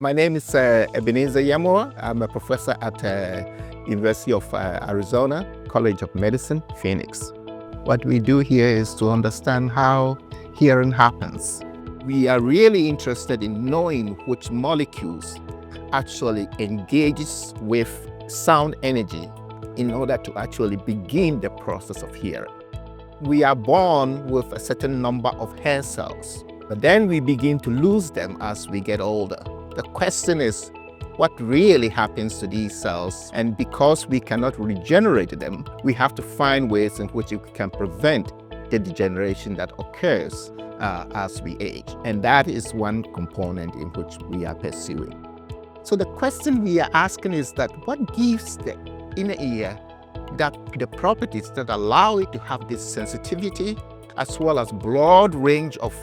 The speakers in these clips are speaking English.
My name is Ebenezer Yamoah. I'm a professor at University of Arizona, College of Medicine, Phoenix. What we do here is to understand how hearing happens. We are really interested in knowing which molecules actually engages with sound energy in order to actually begin the process of hearing. We are born with a certain number of hair cells, but then we begin to lose them as we get older. The question is, what really happens to these cells? And because we cannot regenerate them, we have to find ways in which we can prevent the degeneration that occurs as we age. And that is one component in which we are pursuing. So the question we are asking is that what gives the inner ear the properties that allow it to have this sensitivity as well as broad range of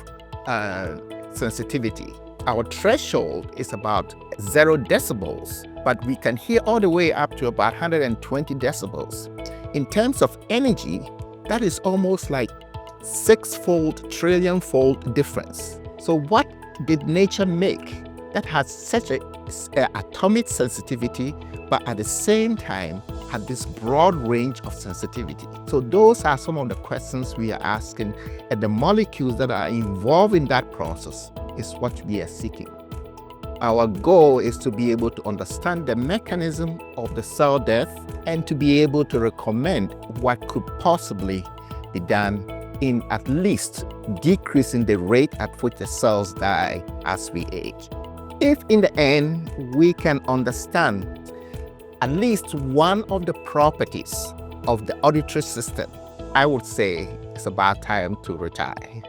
sensitivity? Our threshold is about 0 decibels, but we can hear all the way up to about 120 decibels. In terms of energy, that is almost like 6-fold, trillion-fold difference. So what did nature make that has such a atomic sensitivity, but at the same time had this broad range of sensitivity? So those are some of the questions we are asking, and the molecules that are involved in that process is what we are seeking. Our goal is to be able to understand the mechanism of the cell death and to be able to recommend what could possibly be done in at least decreasing the rate at which the cells die as we age. If in the end we can understand at least one of the properties of the auditory system, I would say it's about time to retire.